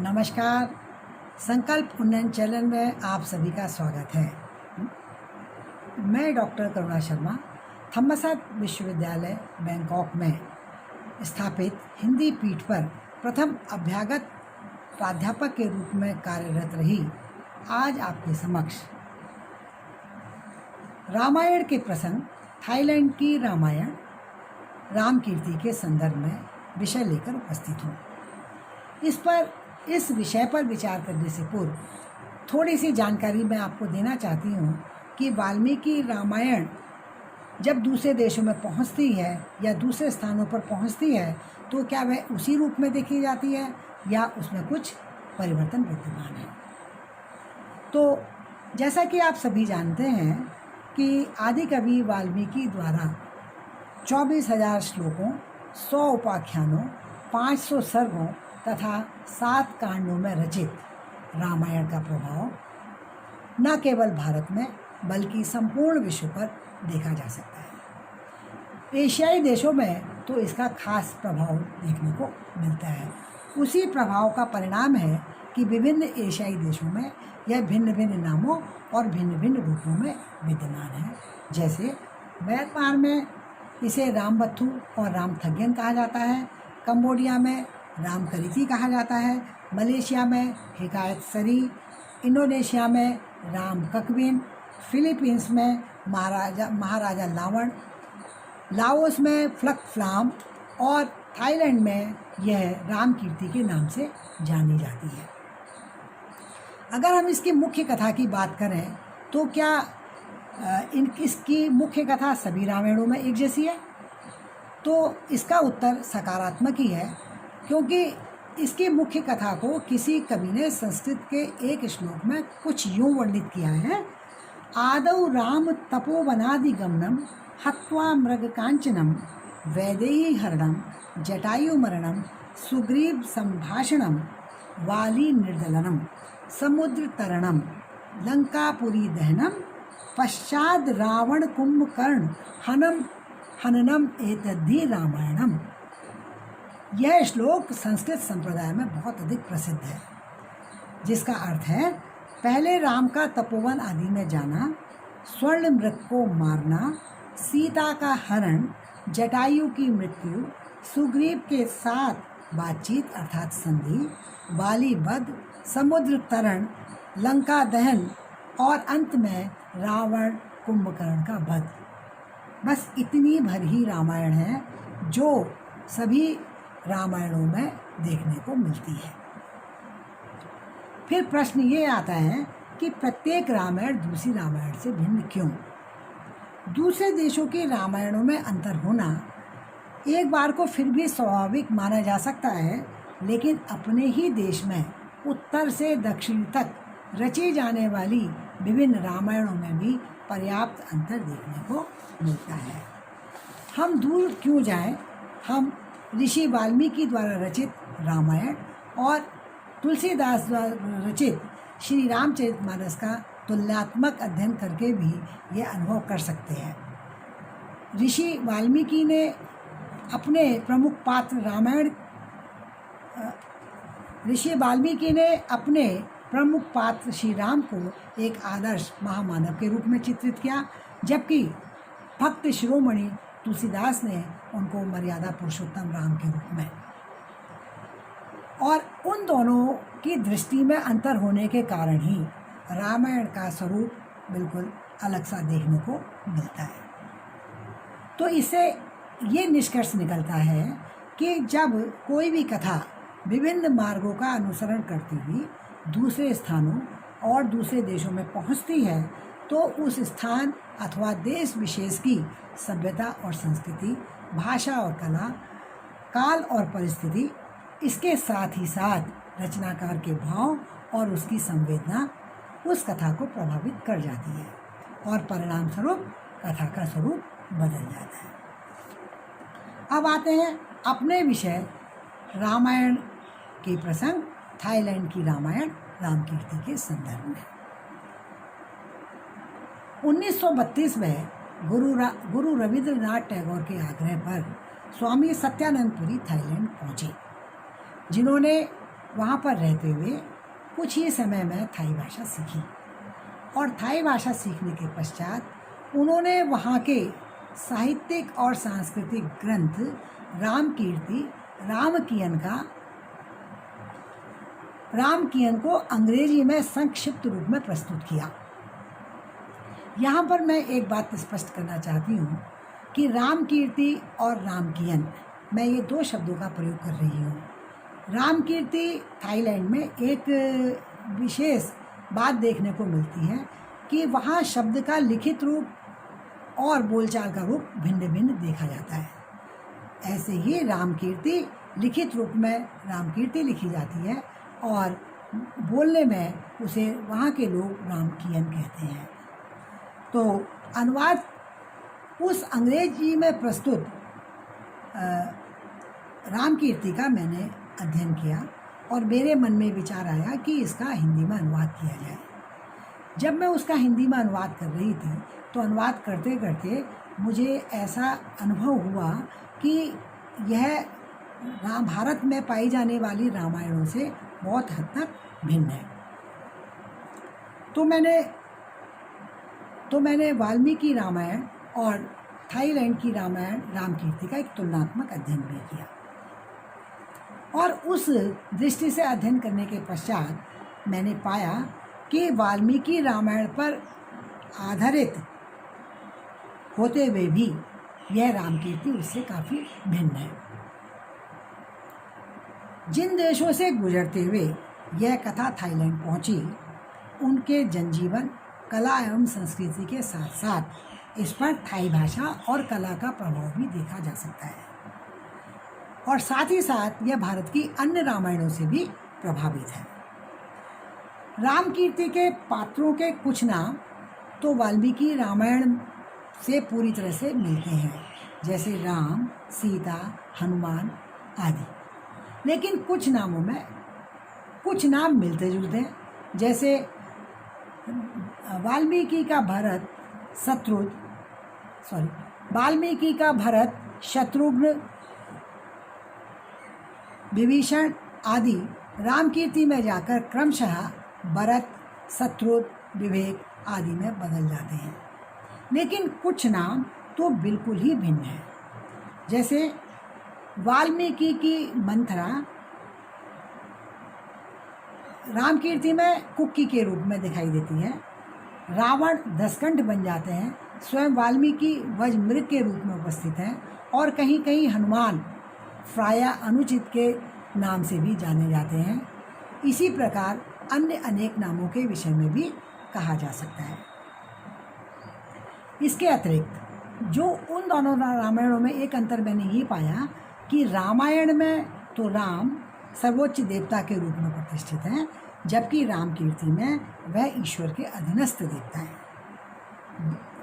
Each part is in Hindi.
नमस्कार। संकल्प उन्नयन चैनल में आप सभी का स्वागत है। मैं डॉक्टर करुणा शर्मा थॉमसन विश्वविद्यालय बैंकॉक में स्थापित हिंदी पीठ पर प्रथम अभ्यागत प्राध्यापक के रूप में कार्यरत रही आज आपके समक्ष रामायण के प्रसंग थाईलैंड की रामायण रामकीर्ति के संदर्भ में विषय लेकर उपस्थित हूँ। इस विषय पर विचार करने से पूर्व थोड़ी सी जानकारी मैं आपको देना चाहती हूँ कि वाल्मीकि रामायण जब दूसरे देशों में पहुँचती है या दूसरे स्थानों पर पहुँचती है तो क्या वह उसी रूप में देखी जाती है या उसमें कुछ परिवर्तन विद्यमान है। तो जैसा कि आप सभी जानते हैं कि आदिकवि वाल्मीकि द्वारा 24,000 श्लोकों, 100 उपाख्यानों, 500 सर्गों तथा 7 कांडों में रचित रामायण का प्रभाव न केवल भारत में बल्कि संपूर्ण विश्व पर देखा जा सकता है। एशियाई देशों में तो इसका खास प्रभाव देखने को मिलता है। उसी प्रभाव का परिणाम है कि विभिन्न एशियाई देशों में यह भिन्न भिन्न नामों और भिन्न भिन्न रूपों में विद्यमान है। जैसे म्यांमार में इसे रामबथु और रामथग्यन कहा जाता है, कंबोडिया में रामकलिति कहा जाता है, मलेशिया में हिकायत सरी, इंडोनेशिया में राम ककविन, फिलीपींस में महाराजा लावण, लाओस में फ्लक फ्लाम और थाईलैंड में यह रामकीर्ति के नाम से जानी जाती है। अगर हम इसकी मुख्य कथा की बात करें तो क्या इसकी मुख्य कथा सभी रामायणों में एक जैसी है? तो इसका उत्तर सकारात्मक ही है, क्योंकि इसकी मुख्य कथा को किसी कवि ने संस्कृत के एक श्लोक में कुछ यूँ वर्णित किया है। आदौ राम तपोवनादिगमनम हत्वा मृग कांचनम वैदेही हरणम जटायुमरणम सुग्रीव संभाषणम वाली निर्दलनम समुद्र तरणम लंकापुरी दहनम पश्चाद रावण कुंभकर्ण हननम एतद्धि रामायणम। यह श्लोक संस्कृत संप्रदाय में बहुत अधिक प्रसिद्ध है, जिसका अर्थ है पहले राम का तपोवन आदि में जाना, स्वर्ण मृग को मारना, सीता का हरण, जटायु की मृत्यु, सुग्रीव के साथ बातचीत अर्थात संधि, वाली वध, समुद्र तरण, लंका दहन और अंत में रावण कुंभकर्ण का वध। बस इतनी भर ही रामायण है जो सभी रामायणों में देखने को मिलती है। फिर प्रश्न ये आता है कि प्रत्येक रामायण दूसरी रामायण से भिन्न क्यों? दूसरे देशों के रामायणों में अंतर होना एक बार को फिर भी स्वाभाविक माना जा सकता है, लेकिन अपने ही देश में उत्तर से दक्षिण तक रची जाने वाली विभिन्न रामायणों में भी पर्याप्त अंतर देखने को मिलता है। हम दूर क्यों जाएं, हम ऋषि वाल्मीकि द्वारा रचित रामायण और तुलसीदास द्वारा रचित श्री रामचरितमानस का तुलनात्मक अध्ययन करके भी ये अनुभव कर सकते हैं। ऋषि वाल्मीकि ने अपने प्रमुख पात्र श्री राम को एक आदर्श महामानव के रूप में चित्रित किया, जबकि भक्त शिरोमणि तुलसीदास ने उनको मर्यादा पुरुषोत्तम राम के रूप में। और उन दोनों की दृष्टि में अंतर होने के कारण ही रामायण का स्वरूप बिल्कुल अलग सा देखने को मिलता है। तो इससे ये निष्कर्ष निकलता है कि जब कोई भी कथा विभिन्न मार्गों का अनुसरण करती हुई दूसरे स्थानों और दूसरे देशों में पहुंचती है तो उस स्थान अथवा देश विशेष की सभ्यता और संस्कृति, भाषा और कला, काल और परिस्थिति, इसके साथ ही साथ रचनाकार के भाव और उसकी संवेदना उस कथा को प्रभावित कर जाती है और परिणाम स्वरूप कथा का स्वरूप बदल जाता है। अब आते हैं अपने विषय रामायण के प्रसंग थाईलैंड की रामायण रामकीर्ति के संदर्भ में। 1932 में गुरु रविंद्रनाथ टैगोर के आग्रह पर स्वामी सत्यानंद पुरी थाईलैंड पहुँचे, जिन्होंने वहाँ पर रहते हुए कुछ ही समय में थाई भाषा सीखी और थाई भाषा सीखने के पश्चात उन्होंने वहाँ के साहित्यिक और सांस्कृतिक ग्रंथ रामकीर्ति रामकियन को अंग्रेजी में संक्षिप्त रूप में प्रस्तुत किया। यहाँ पर मैं एक बात स्पष्ट करना चाहती हूँ कि रामकीर्ति और रामकियन, मैं ये दो शब्दों का प्रयोग कर रही हूँ। रामकीर्ति थाईलैंड में एक विशेष बात देखने को मिलती है कि वहाँ शब्द का लिखित रूप और बोलचाल का रूप भिन्न भिन्न देखा जाता है। ऐसे ही रामकीर्ति लिखित रूप में रामकीर्ति लिखी जाती है और बोलने में उसे वहाँ के लोग रामकियन कहते हैं। तो अनुवाद उस अंग्रेजी में प्रस्तुत रामकीर्ति का मैंने अध्ययन किया और मेरे मन में विचार आया कि इसका हिंदी में अनुवाद किया जाए। जब मैं उसका हिंदी में अनुवाद कर रही थी तो अनुवाद करते करते मुझे ऐसा अनुभव हुआ कि यह भारत में पाई जाने वाली रामायणों से बहुत हद तक भिन्न है। तो मैंने वाल्मीकि रामायण और थाईलैंड की रामायण रामकीर्ति का एक तुलनात्मक अध्ययन भी किया और उस दृष्टि से अध्ययन करने के पश्चात मैंने पाया कि वाल्मीकि रामायण पर आधारित होते हुए भी यह रामकीर्ति उससे काफ़ी भिन्न है। जिन देशों से गुजरते हुए यह कथा थाईलैंड पहुंची, उनके जनजीवन, कला एवं संस्कृति के साथ साथ इस पर थाई भाषा और कला का प्रभाव भी देखा जा सकता है और साथ ही साथ यह भारत की अन्य रामायणों से भी प्रभावित है। रामकीर्ति के पात्रों के कुछ नाम तो वाल्मीकि रामायण से पूरी तरह से मिलते हैं, जैसे राम, सीता, हनुमान आदि, लेकिन कुछ नामों में कुछ नाम मिलते जुलते हैं, जैसे वाल्मीकि का भरत, शत्रुघ्न, विभीषण आदि रामकीर्ति में जाकर क्रमशः भरत, शत्रुघ्न, विवेक आदि में बदल जाते हैं। लेकिन कुछ नाम तो बिल्कुल ही भिन्न हैं, जैसे वाल्मीकि की मंथरा रामकीर्ति में कुक्की के रूप में दिखाई देती है। रावण दसकंठ बन जाते हैं, स्वयं वाल्मीकि वज्रमृग के रूप में उपस्थित हैं और कहीं कहीं हनुमान प्रायः अनुचित के नाम से भी जाने जाते हैं। इसी प्रकार अन्य अनेक नामों के विषय में भी कहा जा सकता है। इसके अतिरिक्त जो उन दोनों रामायणों में एक अंतर मैंने ये पाया कि रामायण में तो राम सर्वोच्च देवता के रूप में प्रतिष्ठित हैं, जबकि रामकीर्ति में वह ईश्वर के अधीनस्थ देवता हैं।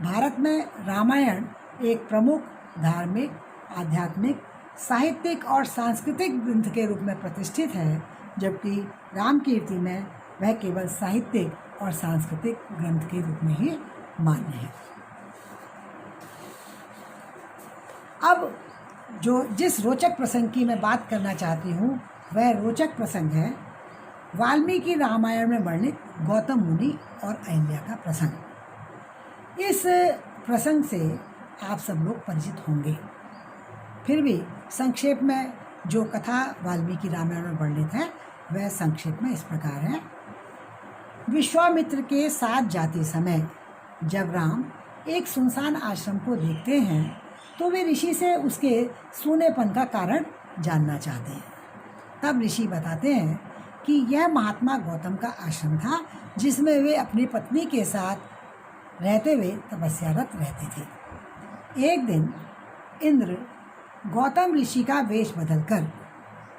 भारत में रामायण एक प्रमुख धार्मिक, आध्यात्मिक, साहित्यिक और सांस्कृतिक ग्रंथ के रूप में प्रतिष्ठित है, जबकि रामकीर्ति में वह केवल साहित्यिक और सांस्कृतिक ग्रंथ के रूप में ही मान्य है। अब जिस रोचक प्रसंग की मैं बात करना चाहती हूँ, वह रोचक प्रसंग है वाल्मीकि रामायण में वर्णित गौतम मुनि और अहिल्या का प्रसंग। इस प्रसंग से आप सब लोग परिचित होंगे, फिर भी संक्षेप में जो कथा वाल्मीकि रामायण में वर्णित है वह संक्षेप में इस प्रकार है। विश्वामित्र के साथ जाते समय जब राम एक सुनसान आश्रम को देखते हैं तो वे ऋषि से उसके सूनेपन का कारण जानना चाहते हैं। तब ऋषि बताते हैं कि यह महात्मा गौतम का आश्रम था, जिसमें वे अपनी पत्नी के साथ रहते हुए तपस्यारत रहते थे। एक दिन इंद्र गौतम ऋषि का वेश बदलकर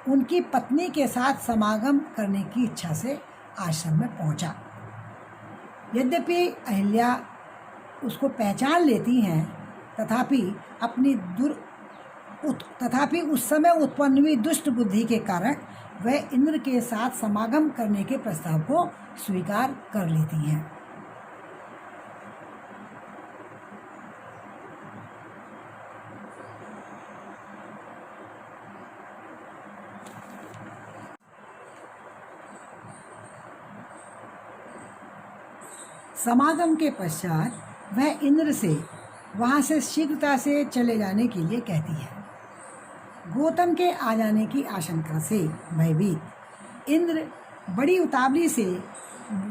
उनकी पत्नी के साथ समागम करने की इच्छा से आश्रम में पहुंचा। यद्यपि अहिल्या उसको पहचान लेती हैं, तथापि उस समय उत्पन्न हुई दुष्ट बुद्धि के कारण वह इंद्र के साथ समागम करने के प्रस्ताव को स्वीकार कर लेती हैं। समागम के पश्चात वह इंद्र से वहाँ से शीघ्रता से चले जाने के लिए कहती है। गौतम के आ जाने की आशंका से भयभीत इंद्र बड़ी उतावली से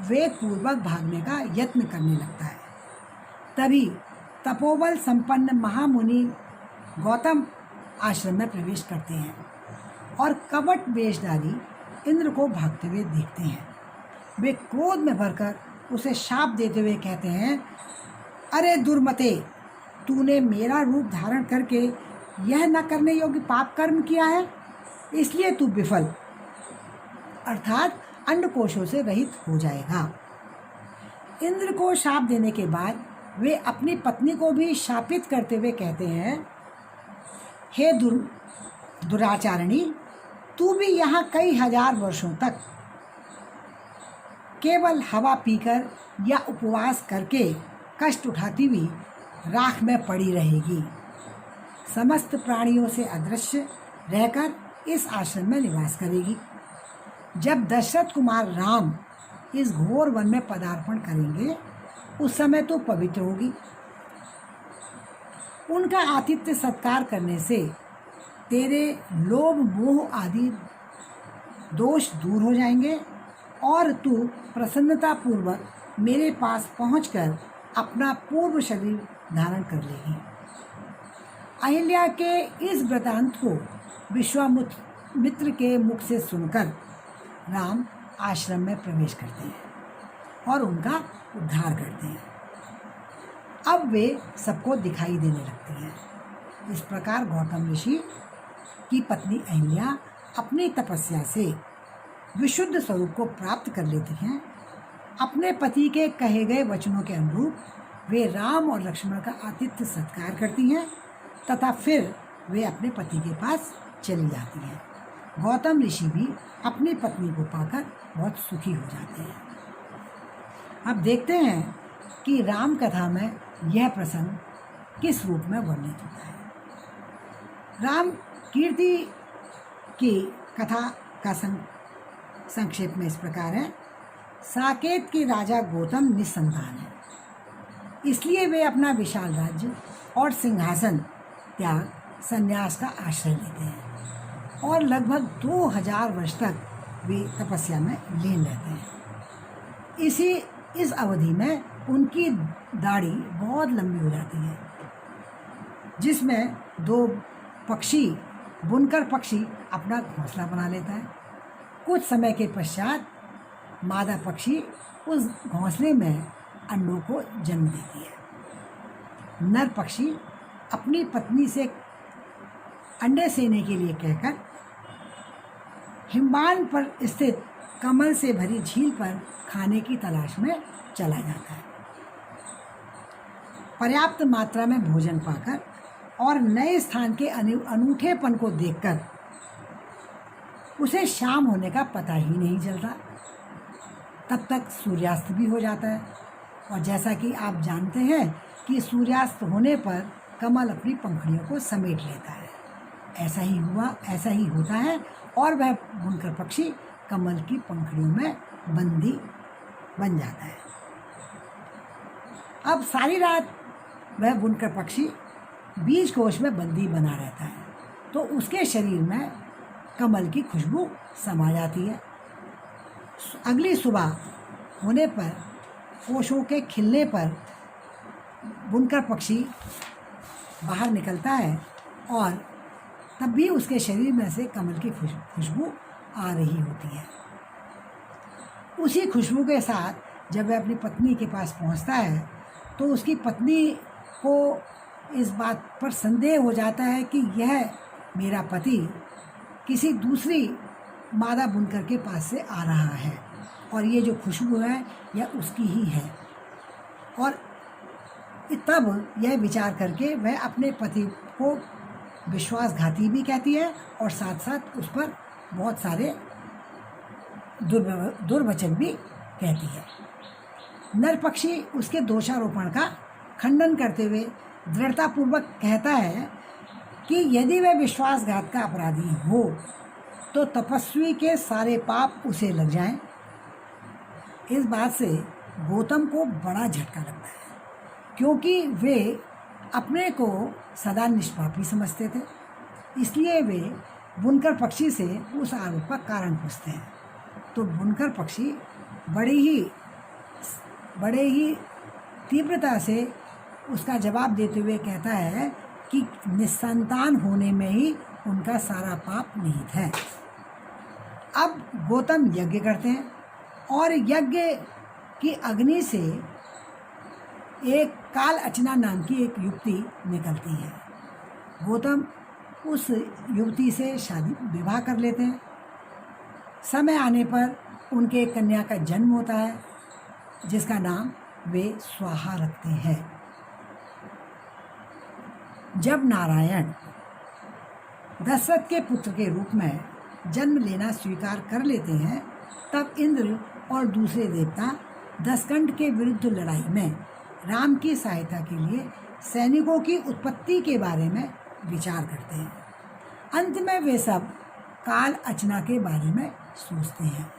वेगपूर्वक भागने का यत्न करने लगता है। तभी तपोबल संपन्न महामुनि गौतम आश्रम में प्रवेश करते हैं और कपट वेशधारी इंद्र को भागते हुए देखते हैं। वे क्रोध में भरकर उसे शाप देते हुए कहते हैं, अरे दुर्मते, तूने मेरा रूप धारण करके यह न करने योग्य पाप कर्म किया है, इसलिए तू विफल अर्थात अंडकोशों से रहित हो जाएगा। इंद्र को शाप देने के बाद वे अपनी पत्नी को भी शापित करते हुए कहते हैं, हे दुराचारिणी, तू भी यहाँ कई हजार वर्षों तक केवल हवा पीकर या उपवास करके कष्ट उठाती हुई राख में पड़ी रहेगी। समस्त प्राणियों से अदृश्य रहकर इस आश्रम में निवास करेगी। जब दशरथ कुमार राम इस घोर वन में पदार्पण करेंगे उस समय तो पवित्र होगी। उनका आतिथ्य सत्कार करने से तेरे लोभ मोह आदि दोष दूर हो जाएंगे और तू प्रसन्नता पूर्वक मेरे पास पहुंचकर अपना पूर्व शरीर धारण कर लेगी। अहिल्या के इस वृतांत को विश्वामित्र के मुख से सुनकर राम आश्रम में प्रवेश करते हैं और उनका उद्धार करते हैं। अब वे सबको दिखाई देने लगती हैं। इस प्रकार गौतम ऋषि की पत्नी अहिल्या अपनी तपस्या से विशुद्ध स्वरूप को प्राप्त कर लेती हैं। अपने पति के कहे गए वचनों के अनुरूप वे राम और लक्ष्मण का आतिथ्य सत्कार करती हैं तथा फिर वे अपने पति के पास चली जाती हैं। गौतम ऋषि भी अपनी पत्नी को पाकर बहुत सुखी हो जाते हैं। अब देखते हैं कि राम कथा में यह प्रसंग किस रूप में वर्णित होता है। राम कीर्ति की कथा का संक्षेप में इस प्रकार है। साकेत के राजा गौतम निसंतान है, इसलिए वे अपना विशाल राज्य और सिंहासन त्याग संन्यास का आश्रय लेते हैं और लगभग 2000 वर्ष तक वे तपस्या में लीन रहते हैं। इस अवधि में उनकी दाढ़ी बहुत लंबी हो जाती है, जिसमें दो पक्षी बुनकर पक्षी अपना घोंसला बना लेता है। कुछ समय के पश्चात मादा पक्षी उस घोंसले में अंडों को जन्म देती है। नर पक्षी अपनी पत्नी से अंडे सेने के लिए कहकर हिमबान पर स्थित कमल से भरी झील पर खाने की तलाश में चला जाता है। पर्याप्त मात्रा में भोजन पाकर और नए स्थान के अनूठेपन को देखकर उसे शाम होने का पता ही नहीं चलता। तब तक सूर्यास्त भी हो जाता है और जैसा कि आप जानते हैं कि सूर्यास्त होने पर कमल अपनी पंखुड़ियों को समेट लेता है। ऐसा ही होता है और वह बुनकर पक्षी कमल की पंखुड़ियों में बंदी बन जाता है। अब सारी रात वह बुनकर पक्षी बीज कोश में बंदी बना रहता है, तो उसके शरीर में कमल की खुशबू समा जाती है। अगली सुबह होने पर कोशों के खिलने पर बुनकर पक्षी बाहर निकलता है और तब भी उसके शरीर में से कमल की खुशबू आ रही होती है। उसी खुशबू के साथ जब वह अपनी पत्नी के पास पहुंचता है तो उसकी पत्नी को इस बात पर संदेह हो जाता है कि यह मेरा पति किसी दूसरी मादा बुनकर के पास से आ रहा है और ये जो खुशबू है यह उसकी ही है। और तब यह विचार करके वह अपने पति को विश्वासघाती भी कहती है और साथ साथ उस पर बहुत सारे दुर्वचन भी कहती है। नर पक्षी उसके दोषारोपण का खंडन करते हुए दृढ़तापूर्वक कहता है कि यदि वह विश्वासघात का अपराधी हो तो तपस्वी के सारे पाप उसे लग जाएं। इस बात से गौतम को बड़ा झटका लगता है, क्योंकि वे अपने को सदा निष्पापी समझते थे। इसलिए वे बुनकर पक्षी से उस आरोप का कारण पूछते हैं। तो बुनकर पक्षी बड़े ही तीव्रता से उसका जवाब देते हुए कहता है कि निसंतान होने में ही उनका सारा पाप निहित है। अब गौतम यज्ञ करते हैं और यज्ञ की अग्नि से एक काल अचना नाम की एक युवती निकलती है। गौतम उस युवती से विवाह कर लेते हैं। समय आने पर उनके कन्या का जन्म होता है, जिसका नाम वे स्वाहा रखते हैं। जब नारायण दशरथ के पुत्र के रूप में जन्म लेना स्वीकार कर लेते हैं, तब इंद्र और दूसरे देवता दशकंठ के विरुद्ध लड़ाई में राम की सहायता के लिए सैनिकों की उत्पत्ति के बारे में विचार करते हैं। अंत में वे सब काल अचना के बारे में सोचते हैं।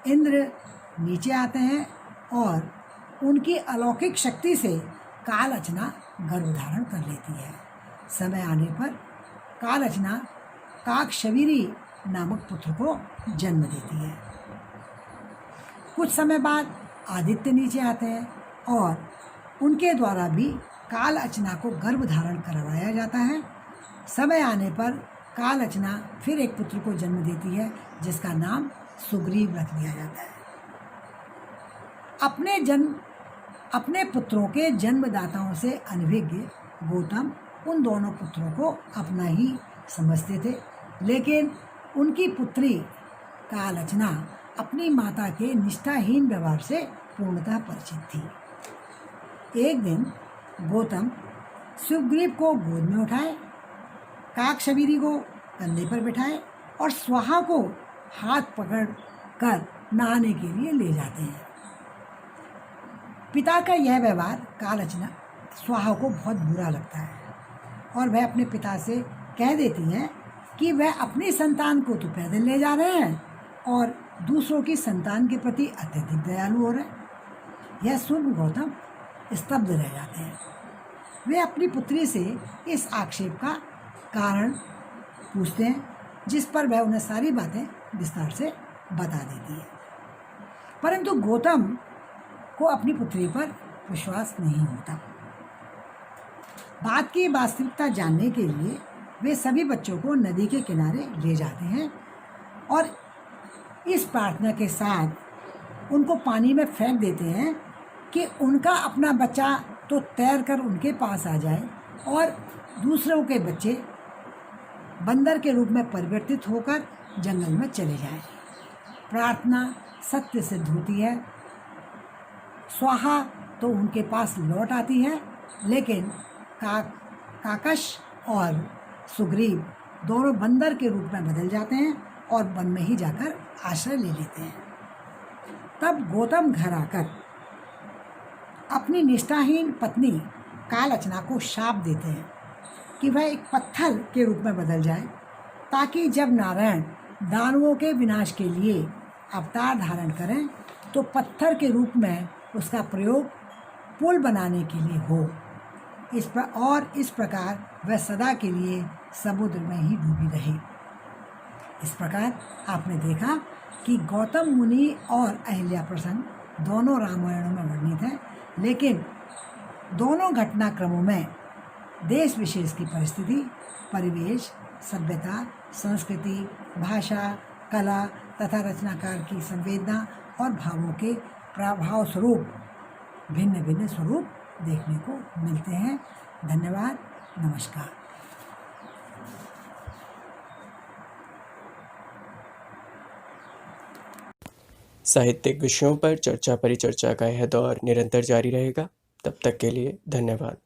इंद्र नीचे आते हैं और उनकी अलौकिक शक्ति से काल अचना गर्भ धारण कर लेती है। समय आने पर काल अचना काकशवीरी नामक पुत्र को जन्म देती है। कुछ समय बाद आदित्य नीचे आते हैं और उनके द्वारा भी काल अचना को गर्भ धारण करवाया जाता है। समय आने पर काल अचना फिर एक पुत्र को जन्म देती है, जिसका नाम सुग्रीव रख दिया जाता है। अपने पुत्रों के जन्मदाताओं से अनभिज्ञ गौतम उन दोनों पुत्रों को अपना ही समझते थे, लेकिन उनकी पुत्री कालअचना अपनी माता के निष्ठाहीन व्यवहार से पूर्णतः परिचित थी। एक दिन गौतम सुग्रीव को गोद में उठाए, काकशवीरी को कंधे पर बिठाए और स्वाहा को हाथ पकड़ कर नहाने के लिए ले जाते हैं। पिता का यह व्यवहार कालअचना स्वाहा को बहुत बुरा लगता है और वह अपने पिता से कह देती है कि वह अपनी संतान को तो पैदल ले जा रहे हैं और दूसरों की संतान के प्रति अत्यधिक दयालु हो रहे हैं। यह सुन गौतम स्तब्ध रह जाते हैं। वे अपनी पुत्री से इस आक्षेप का कारण पूछते हैं, जिस पर वह उन्हें सारी बातें विस्तार से बता देती है। परंतु गौतम को अपनी पुत्री पर विश्वास नहीं होता। बात की वास्तविकता जानने के लिए वे सभी बच्चों को नदी के किनारे ले जाते हैं और इस प्रार्थना के साथ उनको पानी में फेंक देते हैं कि उनका अपना बच्चा तो तैर कर उनके पास आ जाए और दूसरों के बच्चे बंदर के रूप में परिवर्तित होकर जंगल में चले जाएं। प्रार्थना सत्य सिद्ध होती है। स्वाहा तो उनके पास लौट आती है, लेकिन काकश और सुग्रीव दोनों बंदर के रूप में बदल जाते हैं और वन में ही जाकर आश्रय ले लेते हैं। तब गौतम घर आकर अपनी निष्ठाहीन पत्नी कालअचना को शाप देते हैं कि वह एक पत्थर के रूप में बदल जाए, ताकि जब नारायण दानवों के विनाश के लिए अवतार धारण करें तो पत्थर के रूप में उसका प्रयोग पुल बनाने के लिए हो। इस प्रकार वह सदा के लिए समुद्र में ही डूबी रहे। इस प्रकार आपने देखा कि गौतम मुनि और अहिल्या प्रसंग दोनों रामायणों में वर्णित हैं, लेकिन दोनों घटनाक्रमों में देश विशेष की परिस्थिति, परिवेश, सभ्यता, संस्कृति, भाषा, कला तथा रचनाकार की संवेदना और भावों के प्रभाव स्वरूप भिन्न भिन्न स्वरूप देखने को मिलते हैं। धन्यवाद। नमस्कार। साहित्यिक विषयों पर चर्चा परिचर्चा का यह दौर निरंतर जारी रहेगा। तब तक के लिए धन्यवाद।